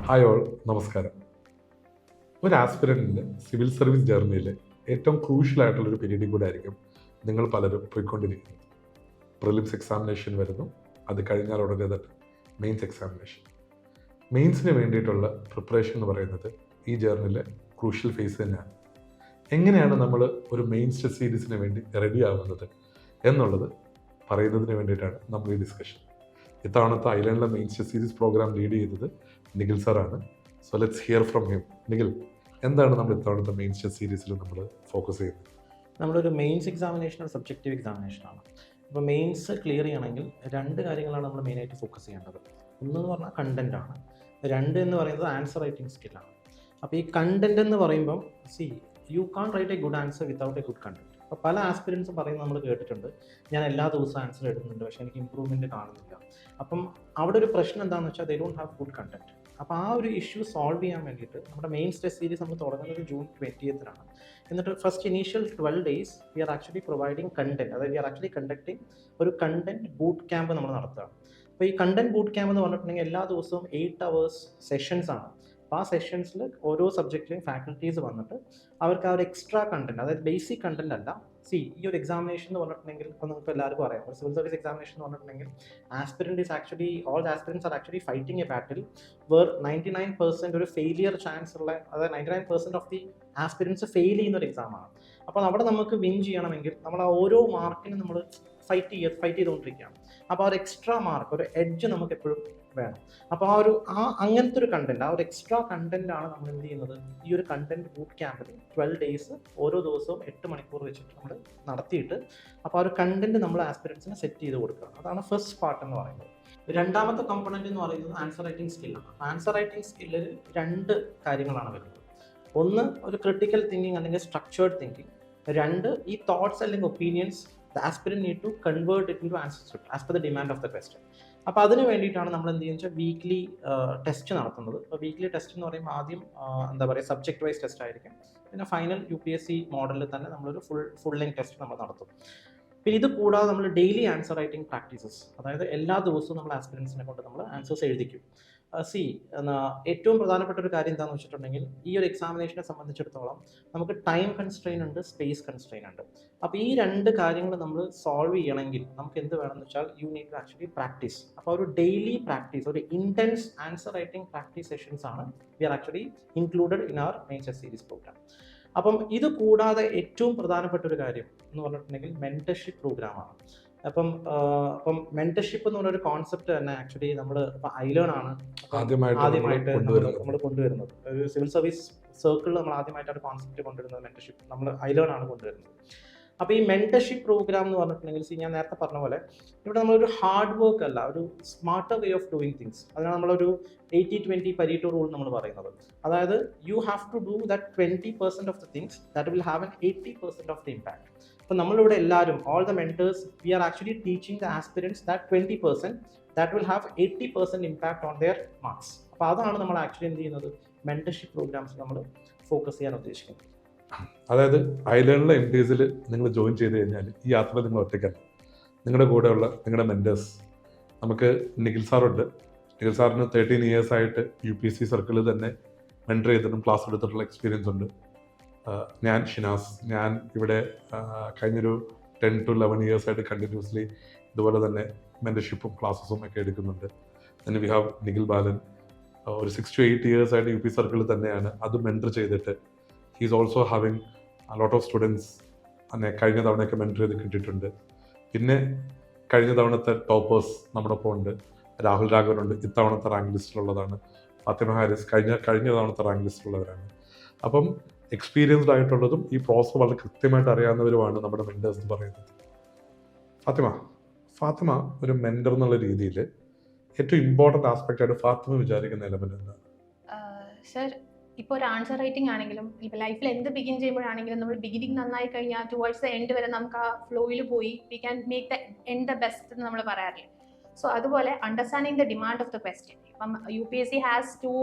Hi all, നമസ്കാരം. ഒരു ആസ്പിരൻറ്റിൻ്റെ civil service ജേർണിയിൽ ഏറ്റവും ക്രൂഷ്യലായിട്ടുള്ളൊരു പീരീഡിൽ കൂടെ ആയിരിക്കും നിങ്ങൾ പലരും പോയിക്കൊണ്ടിരിക്കുന്നത്. പ്രിലിംസ് എക്സാമിനേഷൻ വരുന്നു, അത് കഴിഞ്ഞാൽ ഉടനെ തന്നെ മെയിൻസ് എക്സാമിനേഷൻ. മെയിൻസിന് വേണ്ടിയിട്ടുള്ള പ്രിപ്പറേഷൻ എന്ന് പറയുന്നത് ഈ ജേർണിയിലെ ക്രൂഷ്യൽ ഫേസ് തന്നെയാണ്. എങ്ങനെയാണ് നമ്മൾ ഒരു മെയിൻസ് ടെസ്റ്റ് സീരീസിന് വേണ്ടി റെഡി ആവുന്നത് എന്നുള്ളത് പറയുന്നതിന് വേണ്ടിയിട്ടാണ് നമ്മൾ ഈ ഡിസ്കഷൻ. ഇത്തവണത്തെ ഐലൻഡിലെ mains test series programme lead ചെയ്തത് നിഖിൽ സാറാണ്. So let's hear from him. Nikhil, എന്താണ് നമ്മൾ ഇത്തവണത്തെ മെയിൻസ് ടെസ്റ്റ് സീരീസിൽ നമ്മൾ ഫോക്കസ് ചെയ്യുന്നത്? നമ്മളൊരു മെയിൻസ് എക്സാമിനേഷൻ ഒരു സബ്ജക്റ്റീവ് എക്സാമിനേഷനാണ്. അപ്പോൾ മെയിൻസ് ക്ലിയർ ചെയ്യണമെങ്കിൽ രണ്ട് കാര്യങ്ങളാണ് നമ്മൾ മെയിനായിട്ട് ഫോക്കസ് ചെയ്യേണ്ടത്. ഒന്നെന്ന് പറഞ്ഞാൽ കണ്ടൻ്റ് ആണ്, രണ്ട് എന്ന് പറയുന്നത് ആൻസർ റൈറ്റിംഗ് സ്കില്ലാണ്. അപ്പോൾ ഈ കണ്ടന്റ് എന്ന് പറയുമ്പം you can't write a good answer without a good content. അപ്പോൾ പല ആസ്പിരൻസും പറയുന്നത് നമ്മൾ കേട്ടിട്ടുണ്ട്, ഞാൻ എല്ലാ ദിവസവും ആൻസർ എടുക്കുന്നുണ്ട് പക്ഷേ എനിക്ക് ഇമ്പ്രൂവ്മെൻറ്റ് കാണുന്നില്ല. അപ്പം അവിടെ ഒരു പ്രശ്നം എന്താണെന്ന് വെച്ചാൽ they don't have good content. അപ്പോൾ ആ ഒരു ഇഷ്യൂ സോൾവ് ചെയ്യാൻ വേണ്ടിയിട്ട് നമ്മുടെ മെയിൻസ് ടെസ്റ്റ് സീരീസ് നമ്മൾ തുടങ്ങുന്നത് ജൂൺ 20th. എന്നിട്ട് first initial 12 days we are actually providing content, അതായത് വി ആർ ആക്ച്വലി കണ്ടക്ടിങ് ഒരു കണ്ടന്റ് ബൂട്ട് ക്യാമ്പ് നമ്മൾ നടത്തുകയാണ്. അപ്പോൾ ഈ കണ്ടന്റ് ബൂട്ട് ക്യാമ്പ് എന്ന് പറഞ്ഞിട്ടുണ്ടെങ്കിൽ എല്ലാ ദിവസവും 8 hours സെഷൻസ് ആണ്. അപ്പോൾ ആ സെഷൻസിൽ ഓരോ സബ്ജക്റ്റിലും ഫാക്കൽറ്റീസ് വന്നിട്ട് അവർക്ക് ആ ഒരു എക്സ്ട്രാ കണ്ടന്റ്, അതായത് ബേസിക് കണ്ടന്റ് അല്ല. ഈ ഒരു എക്സാമിനേഷൻ എന്ന് പറഞ്ഞിട്ടുണ്ടെങ്കിൽ ഇപ്പോൾ നിങ്ങൾക്ക് എല്ലാവർക്കും അറിയാം, ഒരു സിവിൽ സർവീസ് എക്സാമിനേഷൻ എന്ന് പറഞ്ഞിട്ടുണ്ടെങ്കിൽ all aspirants are actually fighting a battle where 99% ഒരു ഫെയിലിയർ ചാൻസ് ഉള്ള, അതായത് 99% ഓഫ് ദി ആസ്പിരൻസ് ഫെയിൽ ചെയ്യുന്ന ഒരു എക്സാമാണ്. അപ്പോൾ അവിടെ നമുക്ക് വിൻ ചെയ്യണമെങ്കിൽ നമ്മൾ ആ ഓരോ മാർക്കിനും നമ്മൾ ഫൈറ്റ് ചെയ്തുകൊണ്ടിരിക്കുകയാണ്. അപ്പോൾ ആ ഒരു എക്സ്ട്രാ മാർക്ക്, ഒരു എഡ്ജ് നമുക്ക് എപ്പോഴും വേണം. അപ്പോൾ അങ്ങനത്തെ ഒരു കണ്ടന്റ്, ആ ഒരു എക്സ്ട്രാ കണ്ടന്റാണ് നമ്മൾ എന്ത് ചെയ്യുന്നത്, ഈ ഒരു കണ്ടന്റ് ബൂട്ട് ക്യാമ്പിൽ 12 days ഓരോ ദിവസവും 8 മണിക്കൂർ വെച്ചിട്ട് നമ്മൾ നടത്തിയിട്ട് അപ്പോൾ ആ ഒരു കണ്ടന്റ് നമ്മൾ ആസ്പിരൻസിന് സെറ്റ് ചെയ്ത് കൊടുക്കുക. അതാണ് ഫസ്റ്റ് പാർട്ട് എന്ന് പറയുന്നത്. രണ്ടാമത്തെ കമ്പോണന്റ് എന്ന് പറയുന്നത് ആൻസർ റൈറ്റിംഗ് സ്കില്ലാണ്. ആൻസർ റൈറ്റിംഗ് സ്കില്ലിൽ രണ്ട് കാര്യങ്ങളാണ് വരുന്നത്. ഒന്ന് ഒരു ക്രിട്ടിക്കൽ തിങ്കിങ് അല്ലെങ്കിൽ സ്ട്രക്ചേർഡ് തിങ്കിങ്. രണ്ട് ഈ തോട്ട്സ് അല്ലെങ്കിൽ opinions the aspirant need to convert it into answer script as per the demand of the question. അപ്പോൾ അതിന് വേണ്ടിയിട്ടാണ് നമ്മൾ എന്ത് ചെയ്യുന്നത് വെച്ചാൽ വീക്ക്ലി ടെസ്റ്റ് നടത്തുന്നത്. അപ്പോൾ വീക്ക്ലി ടെസ്റ്റ് എന്ന് പറയുമ്പോൾ ആദ്യം എന്താ പറയുക, സബ്ജക്ട് വൈസ് ടെസ്റ്റ് ആയിരിക്കും. പിന്നെ ഫൈനൽ UPSC മോഡലിൽ തന്നെ നമ്മളൊരു ഫുൾ ലെങ്ത് ടെസ്റ്റ് നമ്മൾ നടത്തും. പിന്നെ ഇത് കൂടാതെ നമ്മൾ ഡെയിലി ആൻസർ റൈറ്റിംഗ് പ്രാക്ടീസസ്, അതായത് എല്ലാ ദിവസവും നമ്മൾ ആസ്പിരൻസിനെ കൊണ്ട് നമ്മൾ ആൻസേഴ്സ് എഴുതിക്കും. ഏറ്റവും പ്രധാനപ്പെട്ട ഒരു കാര്യം എന്താണെന്ന് വെച്ചിട്ടുണ്ടെങ്കിൽ ഈ ഒരു എക്സാമിനേഷനെ സംബന്ധിച്ചിടത്തോളം നമുക്ക് ടൈം കൺസ്ട്രെയിൻ ഉണ്ട്, സ്പേസ് കൺസ്ട്രെയിൻ ഉണ്ട്. അപ്പോൾ ഈ രണ്ട് കാര്യങ്ങൾ നമ്മൾ സോൾവ് ചെയ്യണമെങ്കിൽ നമുക്ക് എന്ത് വേണമെന്ന് വെച്ചാൽ you need to actually practice. അപ്പോൾ ഒരു ഡെയിലി പ്രാക്ടീസ്, ഒരു intense answer writing practice sessions ആണ് we are actually included in our mains test series programme. അപ്പം ഇത് കൂടാതെ ഏറ്റവും പ്രധാനപ്പെട്ട ഒരു കാര്യം എന്ന് പറഞ്ഞിട്ടുണ്ടെങ്കിൽ മെന്റർഷിപ്പ് പ്രോഗ്രാമാണ്. അപ്പം മെന്റർഷിപ്പ് എന്ന് പറഞ്ഞൊരു കോൺസെപ്റ്റ് തന്നെ ആക്ച്വലി നമ്മൾ ഐലേൺ ആണ് ആദ്യമായിട്ട് നമ്മൾ കൊണ്ടുവരുന്നത്. ഒരു സിവിൽ സർവീസ് സർക്കിളിൽ നമ്മൾ ആദ്യമായിട്ടാണ് കോൺസെപ്റ്റ് കൊണ്ടുവരുന്നത്. മെന്റർഷിപ്പ് നമ്മൾ ഐലേൺ ആണ് കൊണ്ടുവരുന്നത്. അപ്പോൾ ഈ മെന്റർഷിപ്പ് പ്രോഗ്രാം എന്ന് പറഞ്ഞിട്ടുണ്ടെങ്കിൽ ഞാൻ നേരത്തെ പറഞ്ഞ പോലെ ഇവിടെ നമ്മളൊരു ഹാർഡ് വർക്ക് അല്ല, ഒരു smarter way of doing things. അതിനാണ് നമ്മളൊരു 80-20 പരീറ്റോ റൂൾ നമ്മൾ പറയുന്നത്. അതായത് you have to do that 20% of the things that will have an 80% of the impact. അപ്പോൾ നമ്മളിവിടെ എല്ലാവരും, all the mentors, we are actually teaching the aspirants that 20% that will have 80% impact on their marks. അപ്പോൾ അതാണ് നമ്മൾ actually എന്ത് ചെയ്യുന്നത്, mentorship programmes നമ്മൾ focus ചെയ്യാൻ ഉദ്ദേശിക്കുന്നത്. അതായത് ഐലൻഡിലെ MTSൽ നിങ്ങൾ ജോയിൻ ചെയ്ത് കഴിഞ്ഞാൽ ഈ യാത്രയിൽ നിങ്ങൾ ഒറ്റയ്ക്കല്ല, നിങ്ങളുടെ കൂടെയുള്ള നിങ്ങളുടെ മെൻറ്റേഴ്സ്. നമുക്ക് നിഖിൽ സാറുണ്ട്. നിഖിൽ സാറിന് 13 years ആയിട്ട് UPSC സർക്കിളിൽ തന്നെ മെൻറ്റർ ചെയ്തിട്ടും ക്ലാസ് എടുത്തിട്ടുള്ള എക്സ്പീരിയൻസ് ഉണ്ട്. ഞാൻ ഷിനാസ്, ഞാൻ ഇവിടെ കഴിഞ്ഞൊരു 10 to 11 years ആയിട്ട് കണ്ടിന്യൂസ്ലി ഇതുപോലെ തന്നെ മെൻറ്റർഷിപ്പും ക്ലാസ്സസും ഒക്കെ എടുക്കുന്നുണ്ട്. then we have നിഖിൽ ബാലൻ, ഒരു 6 to 8 years ആയിട്ട് UP സർക്കിളിൽ തന്നെയാണ്, അത് മെൻറ്റർ ചെയ്തിട്ട് he is also having a lot of students. കഴിഞ്ഞ തവണയൊക്കെ മെൻറ്റർ ചെയ്ത് കിട്ടിയിട്ടുണ്ട്. പിന്നെ കഴിഞ്ഞ തവണത്തെ ടോപ്പേഴ്സ് നമ്മുടെ ഒപ്പം ഉണ്ട്. രാഹുൽ രാഘവനുണ്ട്, ഇത്തവണത്തെ റാങ്ക് ലിസ്റ്റിലുള്ളതാണ്. ഫാത്തിമ ഹാരിസ് കഴിഞ്ഞ തവണത്തെ റാങ്ക് ലിസ്റ്റിലുള്ളവരാണ്. അപ്പം എക്സ്പീരിയൻസ്ഡ് ആയിട്ടുള്ളതും ഈ പ്രോസസ് വളരെ കൃത്യമായിട്ട് അറിയാവുന്നവരുമാണ് നമ്മുടെ മെൻറ്റേഴ്സ് എന്ന് പറയുന്നത്. ഫാത്തിമ ഒരു മെൻറ്റർ എന്നുള്ള രീതിയിൽ ഏറ്റവും ഇമ്പോർട്ടൻ്റ് ആസ്പെക്റ്റ് ആയിട്ട് ഫാത്തിമ വിചാരിക്കുന്ന എലമെന്റ് എന്താണ്? സർ, ഇപ്പോൾ ഒരു ആൻസർ റൈറ്റിംഗ് ആണെങ്കിലും ഇപ്പോൾ ലൈഫിൽ എന്ത് ബിഗിൻ ചെയ്യുമ്പോഴാണെങ്കിലും നമ്മൾ ബിഗിനിങ് നന്നായി കഴിഞ്ഞാൽ ടുവേർഡ്സ് ദ എൻഡ് വരെ നമുക്ക് ആ ഫ്ലോയിൽ പോയി we can make the end the best എന്ന് നമ്മൾ പറയാറില്ല. സോ അതുപോലെ understanding the demand of the question. ഇപ്പം UPSC ഹാസ്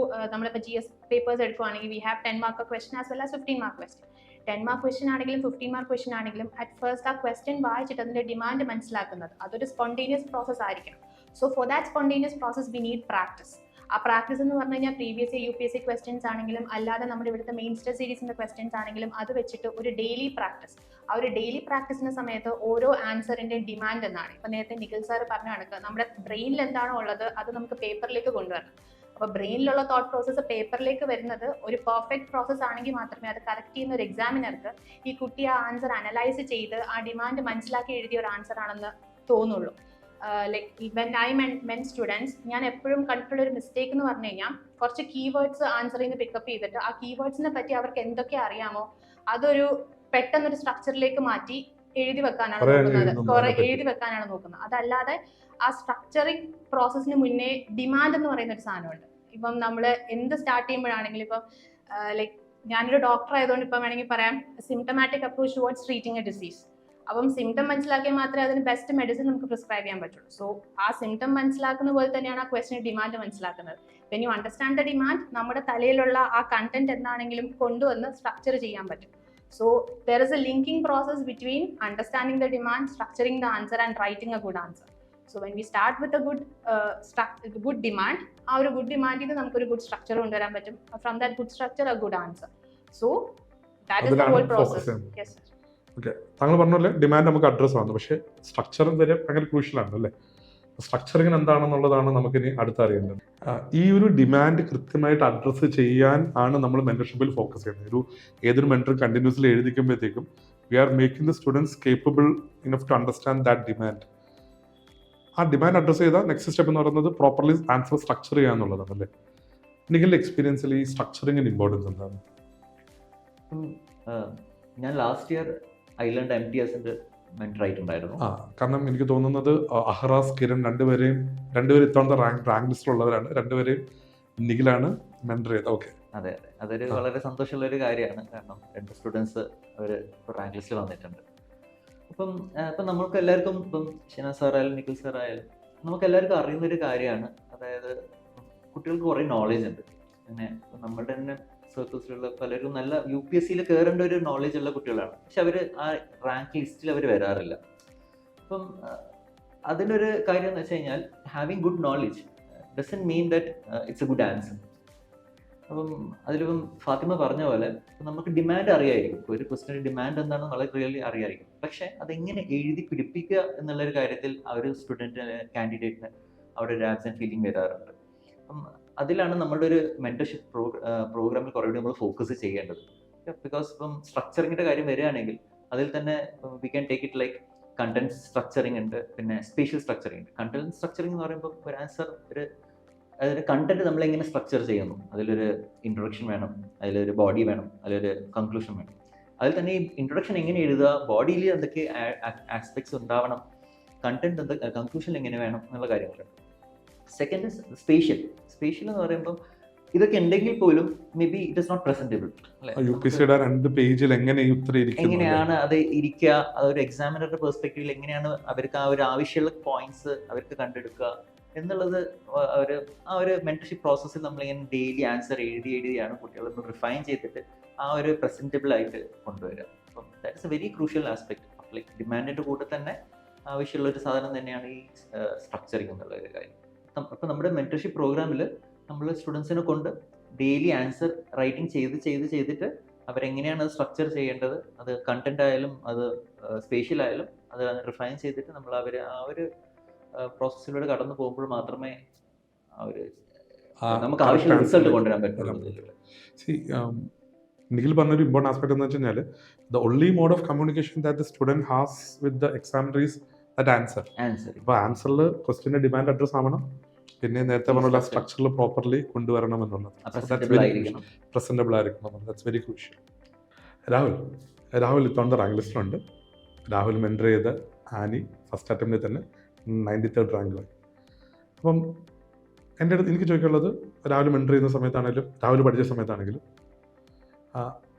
നമ്മളിപ്പോൾ GS പേപ്പേഴ്സ് എടുക്കുവാണെങ്കിൽ we have 10 mark question as well as 15 mark question. 10 mark question ആണെങ്കിലും 15 mark ക്വസ്റ്റ്യൻ ആണെങ്കിലും at first ആ ക്വസ്റ്റ്യൻ വായിച്ചിട്ട് അതിൻ്റെ ഡിമാൻഡ് മനസ്സിലാക്കുന്നത് അതൊരു സ്പോണ്ടേനിയസ് പ്രോസസ് ആയിരിക്കണം. So for that spontaneous process we need practice. ആ പ്രാക്ടീസ് എന്ന് പറഞ്ഞു കഴിഞ്ഞാൽ പ്രീവിയസ് UPSC ക്വസ്റ്റ്യൻസ് ആണെങ്കിലും അല്ലാതെ നമ്മുടെ ഇവിടുത്തെ മെയിൻ സ്റ്റർ സീരീസിന്റെ ക്വസ്റ്റ്യൻസ് ആണെങ്കിലും അത് വെച്ചിട്ട് ഒരു ഡെയിലി പ്രാക്ടീസ്. ആ ഒരു ഡെയിലി പ്രാക്ടീസിന്റെ സമയത്ത് ഓരോ ആൻസറിന്റെ ഡിമാൻഡ് എന്നാണ്. ഇപ്പൊ നേരത്തെ നിഖിൽ സാർ പറഞ്ഞ കണക്ക് നമ്മുടെ ബ്രെയിനിൽ എന്താണോ ഉള്ളത് അത് നമുക്ക് പേപ്പറിലേക്ക് കൊണ്ടുവരണം. അപ്പൊ ബ്രെയിനിലുള്ള തോട്ട് പ്രോസസ്സ് പേപ്പറിലേക്ക് വരുന്നത് ഒരു പെർഫെക്റ്റ് പ്രോസസ് ആണെങ്കിൽ മാത്രമേ അത് കറക്റ്റ് ചെയ്യുന്ന ഒരു എക്സാമിനർക്ക് ഈ കുട്ടി ആ ആൻസർ അനലൈസ് ചെയ്ത് ആ ഡിമാൻഡ് മനസ്സിലാക്കി എഴുതിയ ഒരു ആൻസർ ആണെന്ന് തോന്നുള്ളൂ. Like when I men students, ഞാൻ എപ്പോഴും കണ്ടിട്ടുള്ള ഒരു മിസ്റ്റേക്ക് എന്ന് പറഞ്ഞു കഴിഞ്ഞാൽ കുറച്ച് കീവേഡ്സ് ആൻസറിൽ നിന്ന് പിക്കപ്പ് ചെയ്തിട്ട് ആ കീവേഡ്സിനെ പറ്റി അവർക്ക് എന്തൊക്കെ അറിയാമോ അതൊരു പെട്ടെന്നൊരു സ്ട്രക്ചറിലേക്ക് മാറ്റി എഴുതി വെക്കാനാണ് നോക്കുന്നത്. അതല്ലാതെ ആ സ്ട്രക്ചറിങ് പ്രോസസ്സിന് മുന്നേ ഡിമാൻഡ് എന്ന് പറയുന്ന ഒരു സാധനമുണ്ട്. ഇപ്പം നമ്മൾ എന്ത് സ്റ്റാർട്ട് ചെയ്യുമ്പോഴാണെങ്കിലും ഇപ്പം ലൈക്ക് ഞാനൊരു ഡോക്ടർ ആയതുകൊണ്ട് ഇപ്പം വേണമെങ്കിൽ പറയാം symptomatic approach towards treating A disease. അപ്പം സിംറ്റം മനസ്സിലാക്കിയാൽ മാത്രമേ അതിന് ബെസ്റ്റ് മെഡിസിൻ നമുക്ക് പ്രിസ്ക്രൈബ് ചെയ്യാൻ പറ്റുള്ളൂ. സോ ആ സിംറ്റം മനസ്സിലാക്കുന്ന പോലെ തന്നെയാണ് ആ ക്വസ്റ്റിന് ഡിമാൻഡ് മനസ്സിലാക്കുന്നത്. When you understand the demand നമ്മുടെ തലയിലുള്ള ആ കണ്ടന്റ് എന്താണെങ്കിലും കൊണ്ടുവന്ന് സ്ട്രക്ചർ ചെയ്യാൻ പറ്റും. So there is a linking process between understanding the demand, structuring the answer and writing a good answer. So when we start with a good demand, our good demand is നമുക്ക് ഒരു good structure കൊണ്ടുവരാൻ പറ്റും. From that good structure a good answer. So that is the whole process. Yes sir. Okay. താങ്കൾ പറഞ്ഞ demand നമുക്ക് address ആണ്, പക്ഷേ സ്ട്രക്ചറും വരെ ഭയങ്കര ക്രൂഷ്യലാണ് അല്ലേ? സ്ട്രക്ചറിങ് എന്താണെന്നുള്ളതാണ് നമുക്കിനി അടുത്തറിയേണ്ടത്. ഈ ഒരു ഡിമാൻഡ് കൃത്യമായിട്ട് അഡ്രസ്സ് ചെയ്യാൻ ആണ് നമ്മൾ മെന്റർഷിപ്പിൽ ഫോക്കസ് ചെയ്യുന്നത്. ഏതൊരു മെന്റർ കണ്ടിന്യൂസ്ലി എഴുതിക്കുമ്പോഴത്തേക്കും we are making the students capable enough to understand that demand. ആ ഡിമാൻഡ് അഡ്രസ് ചെയ്താൽ നെക്സ്റ്റ് സ്റ്റെപ്പ് എന്ന് പറയുന്നത് പ്രോപ്പർലി ആൻസർ സ്ട്രക്ചർ ചെയ്യുക എന്നുള്ളതാണ് അല്ലേ? നിങ്ങളുടെ എക്സ്പീരിയൻസിൽ ഈ സ്ട്രക്ചറിങ്ങിന് ഇമ്പോർട്ടൻസ് എന്താണ്? ഞാൻ ലാസ്റ്റ് ഇയർ ഐലൻഡ് MTSന്റെ മെന്റർ ആയിട്ടുണ്ടായിരുന്നു. കാരണം എനിക്ക് തോന്നുന്നത് അഹ്റാസ്, കിരൺ രണ്ടുപേരും ഇത്തവണത്തെ റാങ്ക് ലിസ്റ്റിലുള്ളവരാണ്. രണ്ടുപേരെയും നിഖിലാണ് മെന്റർ ചെയ്തത്. ഓക്കെ, അതെ, അതൊരു വളരെ സന്തോഷമുള്ള ഒരു കാര്യമാണ്. കാരണം 2 സ്റ്റുഡൻസ് അവർ റാങ്ക് ലിസ്റ്റിൽ വന്നിട്ടുണ്ട്. ഇപ്പം നമ്മൾക്ക് എല്ലാവർക്കും ഇപ്പം ഷിനാസ് സാർ ആയാലും നിഖിൽ സാർ ആയാലും നമുക്ക് എല്ലാവർക്കും അറിയുന്നൊരു കാര്യമാണ്. അതായത് കുട്ടികൾക്ക് കുറേ നോളേജ് ഉണ്ട്. പിന്നെ നമ്മുടെ തന്നെ സർക്കിൾസിലുള്ള പലരും നല്ല UPSCയിൽ കയറേണ്ട ഒരു നോളേജ് ഉള്ള കുട്ടികളാണ്. പക്ഷെ അവർ ആ റാങ്ക് ലിസ്റ്റിൽ അവർ വരാറില്ല. അപ്പം അതിനൊരു കാര്യം എന്ന് വെച്ച് കഴിഞ്ഞാൽ having good knowledge doesn't mean that it's A good answer. അപ്പം അതിലിപ്പം ഫാത്തിമ പറഞ്ഞ പോലെ നമുക്ക് ഡിമാൻഡ് അറിയായിരിക്കും. ഒരു ക്വസ്റ്റിന് ഡിമാൻഡ് എന്താണെന്ന് വളരെ ക്ലിയർലി അറിയായിരിക്കും. പക്ഷെ അതെങ്ങനെ എഴുതി പിടിപ്പിക്കുക എന്നുള്ളൊരു കാര്യത്തിൽ ആ ഒരു സ്റ്റുഡൻറ്റിന് കാൻഡിഡേറ്റിന് അവിടെ ഒരു ആബ്സെന്റ് ഫീലിംഗ് വരാറുണ്ട്. അപ്പം അതിലാണ് നമ്മളുടെ ഒരു മെന്റർഷിപ്പ് പ്രോഗ്രാമിൽ കുറേ നമ്മൾ ഫോക്കസ് ചെയ്യേണ്ടത്. ബിക്കോസ് ഇപ്പം സ്ട്രക്ചറിങ്ങിൻ്റെ കാര്യം വരികയാണെങ്കിൽ അതിൽ തന്നെ we can take it like content structuring ഉണ്ട്, പിന്നെ സ്പേഷ്യൽ സ്ട്രക്ചറിങ് ഉണ്ട്. കണ്ടന്റ് സ്ട്രക്ചറിങ് എന്ന് പറയുമ്പോൾ ഒരു ആൻസർ അതൊരു കണ്ടന്റ് നമ്മളെങ്ങനെ സ്ട്രക്ചർ ചെയ്യുന്നു, അതിലൊരു ഇൻട്രൊഡക്ഷൻ വേണം, അതിലൊരു ബോഡി വേണം, അതിലൊരു കൺക്ലൂഷൻ വേണം. അതിൽ തന്നെ ഈ ഇൻട്രൊഡക്ഷൻ എങ്ങനെ എഴുതുക, ബോഡിയിൽ എന്തൊക്കെ ആസ്പെക്ട്സ് ഉണ്ടാവണം, കണ്ടന്റ് എന്തൊക്കെ, കൺക്ലൂഷൻ എങ്ങനെ വേണം എന്നുള്ള കാര്യങ്ങളുണ്ട്. സെക്കൻഡ് സ്പേഷ്യൽ എന്ന് പറയുമ്പോൾ ഇതൊക്കെ ഉണ്ടെങ്കിൽ പോലും maybe it is not presentable. UPSCയുടെ 2 പേജിൽ എങ്ങനെയാണ് അത് ഇരിക്കുക, അതൊരു എക്സാമിനറുടെ പെർസ്പെക്റ്റീവിൽ എങ്ങനെയാണ് അവർക്ക് ആ ഒരു ആവശ്യമുള്ള പോയിന്റ്സ് അവർക്ക് കണ്ടെടുക്കുക എന്നുള്ളത് ആ ഒരു മെന്റർഷിപ്പ് പ്രോസസ്സിൽ നമ്മളിങ്ങനെ ഡെയിലി ആൻസർ എഴുതിയാണ് കുട്ടികളൊന്ന് റിഫൈൻ ചെയ്തിട്ട് ആ ഒരു പ്രസന്റബിൾ ആയിട്ട് കൊണ്ടുവരിക. അപ്പം that is a very crucial aspect. Like ഡിമാൻഡിന്റെ കൂടെ തന്നെ ആവശ്യമുള്ള ഒരു സാധനം തന്നെയാണ് ഈ സ്ട്രക്ചറിങ് എന്നുള്ള ഒരു കാര്യം. അപ്പം നമ്മുടെ മെന്റർഷിപ്പ് പ്രോഗ്രാമിൽ നമ്മൾ സ്റ്റുഡൻസിനെ കൊണ്ട് ഡെയിലി ആൻസർ റൈറ്റിംഗ് ചെയ്തിട്ട് അവരെങ്ങനെയാണ് അത് സ്ട്രക്ചർ ചെയ്യേണ്ടത്, അത് കണ്ടന്റ് ആയാലും അത് സ്പേഷ്യൽ ആയാലും അത് റിഫൈൻ ചെയ്തിട്ട് നമ്മൾ അവർ ആ ഒരു പ്രോസസ്സിലൂടെ കടന്നു പോകുമ്പോൾ മാത്രമേ നമുക്ക് ആവശ്യമുള്ള റിസൾട്ട് കൊണ്ടുവരാൻ പറ്റുള്ളൂ. നിഖിൽ പറഞ്ഞൊരു ഇമ്പോർട്ടൻറ്റ് ആസ്പെക്ട് എന്ന് വെച്ച് കഴിഞ്ഞാൽ the only mode of communication that the student has with the examiner is that answer. ഇപ്പോൾ ആൻസറിൽ ക്വസ്റ്റിൻ്റെ ഡിമാൻഡ് അഡ്രസ് ആവണം, പിന്നെ നേരത്തെ പറഞ്ഞ സ്ട്രക്ചറിൽ പ്രോപ്പർലി കൊണ്ടുവരണം എന്നുള്ളത്, പ്രസന്റബിൾ ആയിരിക്കണം. That's very crucial. രാഹുൽ ഇത്തവണ റാങ്ക് ലിസ്റ്റിലുണ്ട്. രാഹുൽ മെൻറ്റർ ചെയ്ത ആനി ഫസ്റ്റ് അറ്റംപ്റ്റിൽ തന്നെ 93rd റാങ്കിലായി. അപ്പം എൻ്റെ അടുത്ത് എനിക്ക് ചോദിക്കാനുള്ളത്, രാഹുൽ മെൻറ്റർ ചെയ്യുന്ന സമയത്താണെങ്കിലും രാഹുൽ പഠിച്ച സമയത്താണെങ്കിലും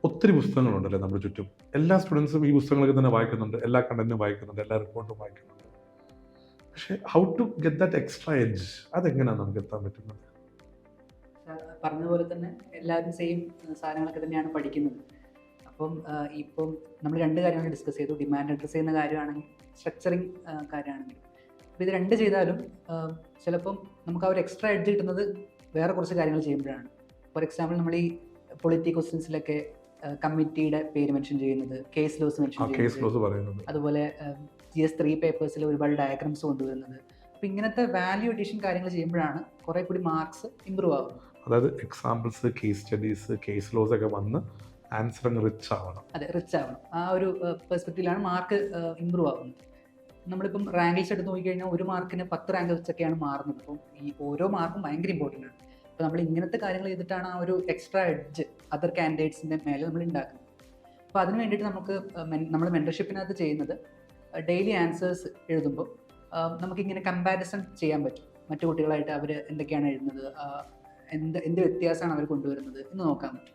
ഒത്തിരി പുസ്തകങ്ങളുണ്ടല്ലേ നമ്മുടെ ചുറ്റും. എല്ലാ സ്റ്റുഡൻസും ഈ പുസ്തകങ്ങളൊക്കെ തന്നെ വായിക്കുന്നുണ്ട്, എല്ലാ കണ്ടന്റും വായിക്കുന്നുണ്ട്, എല്ലാ റിപ്പോർട്ടും വായിക്കുന്നുണ്ട്. പക്ഷേ how to get that extra edge, അതെങ്ങനെയാണ് നമുക്ക് എത്താൻ പറ്റുന്നത്? പറഞ്ഞതുപോലെ തന്നെ എല്ലാവരും സെയിം സാധനങ്ങളൊക്കെ തന്നെയാണ് പഠിക്കുന്നത്. അപ്പം ഇപ്പം നമ്മൾ 2 കാര്യങ്ങൾ ഡിസ്കസ് ചെയ്തു. ഡിമാൻഡ് അഡ്രസ് ചെയ്യുന്ന കാര്യമാണെങ്കിൽ സ്ട്രക്ചറിങ് കാര്യമാണെങ്കിൽ. അപ്പോൾ ഇത് 2 ചെയ്താലും ചിലപ്പം നമുക്ക് ആ ഒരു എക്സ്ട്രാ എഡ്ജ് കിട്ടുന്നത് വേറെ കുറച്ച് കാര്യങ്ങൾ ചെയ്യുമ്പോഴാണ്. ഫോർ എക്സാമ്പിൾ നമ്മൾ ഈ പൊളിറ്റി ക്വസ്റ്റ്യൻസിലൊക്കെ കമ്മിറ്റിയുടെ പേര് മെൻഷൻ ചെയ്യുന്നത്, കേസ് ലോസ് മെൻഷൻ ചെയ്യുന്നത്, അതുപോലെ GS3 പേപ്പേഴ്സിൽ ഒരുപാട് ഡയഗ്രാംസ് കൊണ്ടുവരുന്നത്. അപ്പോൾ ഇങ്ങനത്തെ വാല്യൂ അഡീഷൻ കാര്യങ്ങൾ ചെയ്യുമ്പോഴാണ് കുറേ കൂടി മാർക്സ് ഇമ്പ്രൂവ് ആവുന്നത്. അതായത് examples, case studies, case loss ഒക്കെ വന്ന് ആൻസർ റിച്ച് ആവണം. അതെ, റിച്ച് ആവണം. ആ ഒരു പെർസ്പെക്റ്റീവിലാണ് മാർക്ക് ഇമ്പ്രൂവ് ആവുന്നത്. നമ്മളിപ്പം റാങ്ക് ലിസ്റ്റ് എടുത്ത് നോക്കിക്കഴിഞ്ഞാൽ ഒരു മാർക്കിന് 10 റാങ്ക് വെച്ചൊക്കെയാണ് മാറുന്നത്. അപ്പം ഈ ഓരോ മാർക്കും ഭയങ്കര ഇമ്പോർട്ടൻ്റ് ആണ്. അപ്പോൾ നമ്മൾ ഇങ്ങനത്തെ കാര്യങ്ങൾ ചെയ്തിട്ടാണ് ആ ഒരു എക്സ്ട്രാ എഡ്ജ് അതർ കാൻഡിഡേറ്റ്സിൻ്റെ മേലെ നമ്മൾ ഉണ്ടാക്കുന്നത്. അപ്പോൾ അതിന് വേണ്ടിയിട്ട് നമുക്ക് നമ്മൾ മെൻറ്റർഷിപ്പിനകത്ത് ചെയ്യുന്നത് ഡെയിലി ആൻസേഴ്സ് എഴുതുമ്പോൾ നമുക്കിങ്ങനെ കമ്പാരിസൺ ചെയ്യാൻ പറ്റും. മറ്റു കുട്ടികളായിട്ട് അവർ എന്തൊക്കെയാണ് എഴുതുന്നത്, എന്ത് വ്യത്യാസമാണ് അവർ കൊണ്ടുവരുന്നത് എന്ന് നോക്കാൻ പറ്റും.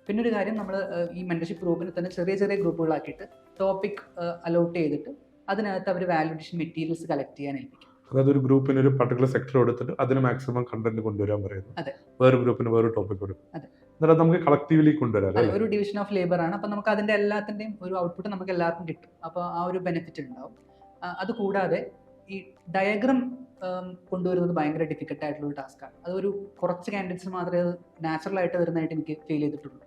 പിന്നെ ഒരു കാര്യം, നമ്മൾ ഈ മെൻറ്റർഷിപ്പ് ഗ്രൂപ്പിന് തന്നെ ചെറിയ ചെറിയ ഗ്രൂപ്പുകളാക്കിയിട്ട് ടോപ്പിക് അലോട്ട് ചെയ്തിട്ട് അതിനകത്ത് അവർ വാല്യൂഡേഷൻ മെറ്റീരിയൽസ് കളക്ട് ചെയ്യാൻ ഏൽപ്പിക്കും. അതായത് ഒരു ഗ്രൂപ്പിന് ഒരു പർട്ടിക്കുലർ സെക്ടർ എടുത്തിട്ട് അതിന് മാക്സിമം കണ്ടന്റ് കൊണ്ടുവരാൻ പറയുന്നു. അതെ. വേറെ ഗ്രൂപ്പിന് വേറെ ടോപ്പിക് കൊടുക്കും. അതെ. എന്നിട്ട് നമുക്ക് കളക്റ്റീവ്ലി കൊണ്ടുവരാം. ഒരു ഡിവിഷൻ ഓഫ് ലേബർ ആണ്. അപ്പോൾ നമുക്ക് അതിൻ്റെ എല്ലാത്തിൻ്റെയും ഒരു ഔട്ട്പുട്ട് നമുക്ക് എല്ലാവർക്കും കിട്ടും. അപ്പോൾ ആ ഒരു ബെനിഫിറ്റ് ഉണ്ടാവും. അതുകൂടാതെ ഈ ഡയഗ്രാം കൊണ്ടുവരുന്നത് ഭയങ്കര ഡിഫിക്കൽട്ട് ആയിട്ടുള്ള ഒരു ടാസ്ക്കാണ്. അതൊരു കുറച്ച് കാൻഡിഡേറ്റ്സ് മാത്രമേ അത് നാച്ചുറലായിട്ട് വരുന്നതായിട്ട് എനിക്ക് ഫീൽ ചെയ്തിട്ടുള്ളൂ.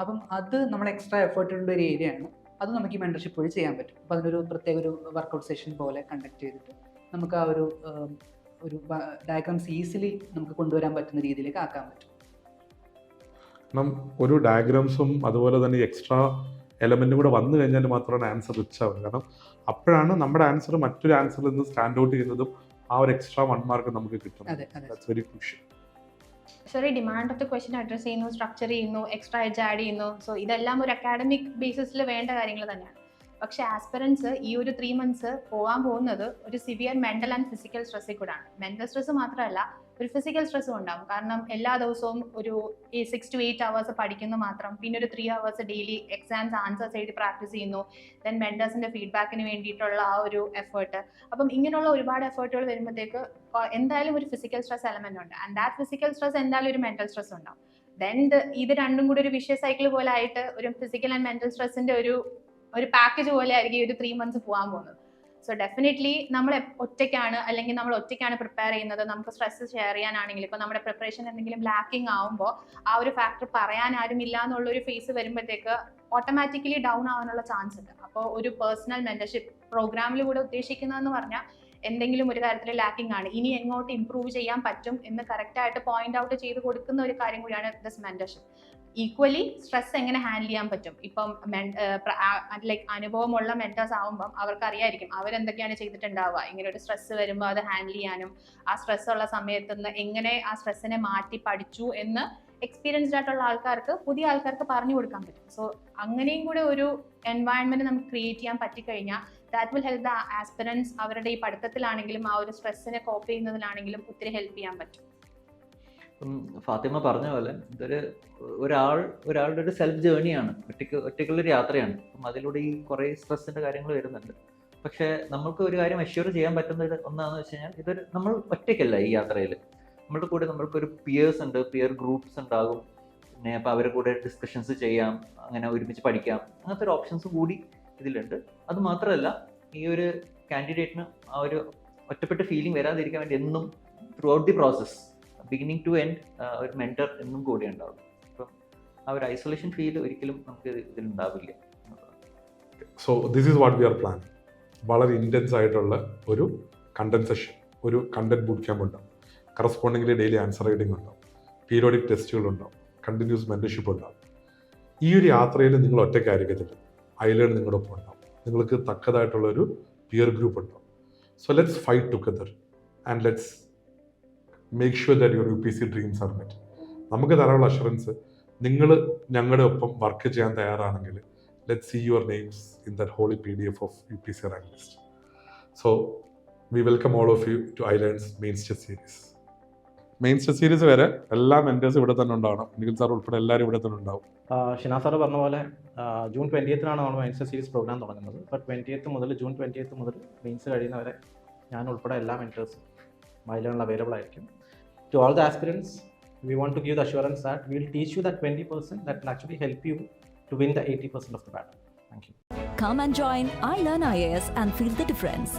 അപ്പം അത് നമ്മൾ എക്സ്ട്രാ എഫേർട്ടുള്ള ഒരു ഏരിയയാണ്. അത് നമുക്ക് ഈ മെൻറ്റർഷിപ്പ് വഴി ചെയ്യാൻ പറ്റും. അപ്പോൾ അതിനൊരു പ്രത്യേക ഒരു വർക്കൗട്ട് സെഷൻ പോലെ കണ്ടക്ട് ചെയ്തിട്ട് നമുക്ക് ആ ഒരു ഡയഗ്രാംസ് ഈസിലി നമുക്ക് കൊണ്ടുവരാൻ പറ്റുന്ന രീതിയിലേക്ക് ആക്കാൻ പറ്റും. ഒരു ഡയഗ്രാംസും അതുപോലെ തന്നെ എക്സ്ട്രാ എലമെന്റും കൂടെ വന്നു കഴിഞ്ഞാൽ മാത്രമാണ് ആൻസർ റിച്ച് ആവുന്നത്. കാരണം അപ്പോഴാണ് നമ്മുടെ ആൻസർ മറ്റൊരു ആൻസറിൽ നിന്ന് സ്റ്റാൻഡ് ഔട്ട് ചെയ്യുന്നതും ആ ഒരു എക്സ്ട്രാ 1 മാർക്ക് നമുക്ക് കിട്ടും. That's very crucial. Sorry, demand of the question address ചെയ്യുന്നു, സ്ട്രക്ചർ ചെയ്യുന്നു, എക്സ്ട്രാ എഡ്ജ് ആഡ് ചെയ്യുന്നു. സോ ഇതെല്ലാം ഒരു അക്കാഡമിക് ബേസിസിൽ വേണ്ട കാര്യങ്ങൾ തന്നെയാണ്. പക്ഷേ ആസ്പിറൻസ് ഈ ഒരു 3 months പോകാൻ പോകുന്നത് ഒരു സിവിയർ മെൻ്റൽ ആൻഡ് ഫിസിക്കൽ സ്ട്രെസ്സിൽ കൂടാണ്. മെൻ്റൽ സ്ട്രെസ് മാത്രമല്ല, ഒരു ഫിസിക്കൽ സ്ട്രെസ്സും ഉണ്ടാകും. കാരണം എല്ലാ ദിവസവും ഒരു 6 to 8 hours പഠിക്കുന്നു മാത്രം, പിന്നെ ഒരു 3 hours ഡെയിലി എക്സാംസ് ആൻസേഴ്സ് എഴുതി പ്രാക്ടീസ് ചെയ്യുന്നു, ദെൻ മെൻറ്റേഴ്സിൻ്റെ ഫീഡ്ബാക്കിന് വേണ്ടിയിട്ടുള്ള ആ ഒരു എഫേർട്ട്. അപ്പം ഇങ്ങനെയുള്ള ഒരുപാട് എഫേർട്ടുകൾ വരുമ്പോഴത്തേക്ക് എന്തായാലും ഒരു ഫിസിക്കൽ സ്ട്രെസ് എലമെന്റ് ഉണ്ട്. ആൻഡ് ദാറ്റ് ഫിസിക്കൽ സ്ട്രെസ് എന്തായാലും ഒരു മെൻ്റൽ സ്ട്രെസ് ഉണ്ടാവും. ദെൻ ഇത് രണ്ടും കൂടി ഒരു വിഷ്വൽ സൈക്കിൾ പോലെ ആയിട്ട് ഒരു ഫിസിക്കൽ ആൻഡ് മെൻ്റൽ സ്ട്രെസ്സിൻ്റെ ഒരു പാക്കേജ് പോലെ ആയിരിക്കും ഈ ഒരു 3 months പോകാൻ പോകുന്നത്. സോ ഡെഫിനറ്റ്ലി നമ്മൾ ഒറ്റയ്ക്കാണ്, അല്ലെങ്കിൽ നമ്മൾ ഒറ്റയ്ക്കാണ് പ്രിപ്പയർ ചെയ്യുന്നത്. നമുക്ക് സ്ട്രെസ് ഷെയർ ചെയ്യാനാണെങ്കിൽ ഇപ്പോൾ നമ്മുടെ പ്രിപ്പറേഷൻ എന്തെങ്കിലും ലാക്കിംഗ് ആവുമ്പോൾ ആ ഒരു ഫാക്ടർ പറയാൻ ആരുമില്ല എന്നുള്ളൊരു ഫേസ് വരുമ്പോഴത്തേക്ക് ഓട്ടോമാറ്റിക്കലി ഡൗൺ ആവാനുള്ള ചാൻസ് ഉണ്ട്. അപ്പോൾ ഒരു പേഴ്സണൽ മെൻറ്റർഷിപ്പ് പ്രോഗ്രാമിലൂടെ ഉദ്ദേശിക്കുന്നതെന്ന് പറഞ്ഞാൽ എന്തെങ്കിലും ഒരു കാര്യത്തിൽ ലാക്കിംഗ് ആണ്, ഇനി എങ്ങോട്ട് ഇംപ്രൂവ് ചെയ്യാൻ പറ്റും എന്ന് കറക്റ്റായിട്ട് പോയിന്റ് ഔട്ട് ചെയ്ത് കൊടുക്കുന്ന ഒരു കാര്യം കൂടിയാണ് ദിസ് മെൻറ്റർഷിപ്പ്. ഈക്വലി സ്ട്രെസ് എങ്ങനെ ഹാൻഡിൽ ചെയ്യാൻ പറ്റും. ഇപ്പം ലൈക്ക് അനുഭവമുള്ള മെൻറ്റേഴ്സ് ആവുമ്പം അവർക്ക് അറിയായിരിക്കും അവരെന്തൊക്കെയാണ് ചെയ്തിട്ടുണ്ടാവുക. ഇങ്ങനെ ഒരു സ്ട്രെസ് വരുമ്പോൾ അത് ഹാൻഡിൽ ചെയ്യാനും ആ സ്ട്രെസ് ഉള്ള സമയത്ത് നിന്ന് എങ്ങനെ ആ സ്ട്രെസ്സിനെ മാറ്റി പഠിച്ചു എന്ന് എക്സ്പീരിയൻസ്ഡ് ആയിട്ടുള്ള ആൾക്കാർക്ക് പുതിയ ആൾക്കാർക്ക് പറഞ്ഞു കൊടുക്കാൻ പറ്റും. സോ അങ്ങനെയും കൂടെ ഒരു എൻവയൺമെന്റ് നമുക്ക് ക്രിയേറ്റ് ചെയ്യാൻ പറ്റിക്കഴിഞ്ഞാൽ that will help the aspirants അവരുടെ ഈ പഠിത്തത്തിലാണെങ്കിലും ആ ഒരു സ്ട്രെസ്സിനെ കോപ്പ് ചെയ്യുന്നതിലാണെങ്കിലും ഒത്തിരി ഹെൽപ്പ് ചെയ്യാൻ പറ്റും. ഫാത്തിമ പറഞ്ഞ പോലെ ഇതൊരു ഒരാളുടെ ഒരു സെൽഫ് ജേർണിയാണ്, ഒറ്റയ്ക്കുള്ളൊരു യാത്രയാണ്. അപ്പം അതിലൂടെ ഈ കുറേ സ്ട്രെസ്സിൻ്റെ കാര്യങ്ങൾ വരുന്നുണ്ട്. പക്ഷേ നമുക്ക് ഒരു കാര്യം അഷ്യൂർ ചെയ്യാൻ പറ്റുന്നത് ഒന്നാണെന്ന് വെച്ച് കഴിഞ്ഞാൽ നമ്മൾ ഒറ്റയ്ക്കല്ല ഈ യാത്രയിൽ. നമ്മളുടെ കൂടെ നമ്മൾക്കൊരു പിയേഴ്സ് ഉണ്ട്, പിയർ ഗ്രൂപ്പ്സ് ഉണ്ടാകും. പിന്നെ അപ്പോൾ അവരുടെ കൂടെ ഡിസ്കഷൻസ് ചെയ്യാം, അങ്ങനെ ഒരുമിച്ച് പഠിക്കാം, അങ്ങനത്തെ ഒരു ഓപ്ഷൻസ് കൂടി ഇതിലുണ്ട്. അത് മാത്രമല്ല, ഈ ഒരു കാൻഡിഡേറ്റിന് ആ ഒരു ഒറ്റപ്പെട്ട ഫീലിംഗ് വരാതിരിക്കാൻ വേണ്ടി എന്നും throughout the process beginning to end ഒരു മെൻറ്റർ എന്നും കൂടി ഉണ്ടാവും. അപ്പം ആ ഒരു ഐസൊലേഷൻ ഫീൽ ഒരിക്കലും നമുക്ക് ഇതിലുണ്ടാവില്ല. So this is what we are planning. വളരെ ഇൻറ്റൻസ് ആയിട്ടുള്ള ഒരു കണ്ടന്റ് സെഷൻ, ഒരു കണ്ടന്റ് ബൂട്ട് ക്യാമ്പ് ഉണ്ടാവും. കറസ്പോണ്ടിങ്ങിൽ ഡെയിലി ആൻസർ റൈറ്റിംഗ് ഉണ്ടാവും, പീരിയോഡിക് ടെസ്റ്റുകളുണ്ടാവും, കണ്ടിന്യൂസ് മെൻറ്റർഷിപ്പ് ഉണ്ടാവും. ഈ ഒരു യാത്രയിൽ നിങ്ങൾ ഒറ്റയ്ക്കായിരിക്കത്തില്ല, ഐലേൺ നിങ്ങളുടെ ഒപ്പം ഉണ്ടാവും. നിങ്ങൾക്ക് തക്കതായിട്ടുള്ളൊരു പിയർ ഗ്രൂപ്പ് ഉണ്ടാവും. So let's fight together and let's make sure that your UPSC dreams are met. നമുക്ക് തരാനുള്ള അഷുറൻസ്, നിങ്ങൾ ഞങ്ങളുടെ ഒപ്പം വർക്ക് ചെയ്യാൻ തയ്യാറാണെങ്കിൽ let's see your names in that holy PDF of UPSC rank list. So we welcome all of you to iLearns mains സ്റ്റെപ്പ് series. Mains സ്റ്റെപ്പ് series വരെ എല്ലാ മെൻറ്റേഴ്സും ഇവിടെ തന്നെ ഉണ്ടാവണം. നിഖിൽ സാർ ഉൾപ്പെടെ എല്ലാവരും ഇവിടെ തന്നെ ഉണ്ടാവും. ഷിനാ സാറ് പറഞ്ഞ പോലെ June 20th നമ്മൾ മെയിൻ സ്റ്റെപ്പ് സീരീസ് പ്രോഗ്രാം തുടങ്ങുന്നത്. അപ്പോൾ June 20th മുതൽ മെയിൻസ് കഴിയുന്നവരെ ഞാൻ ഉൾപ്പെടെ എല്ലാ മെൻറ്റേഴ്സും മൈലേണിൽ അവൈലബിൾ ആയിരിക്കും. To all the aspirants, we want to give the assurance that we will teach you that 20% that will actually help you to win the 80% of the battle. Thank you. Come and join iLearn IAS and feel the difference.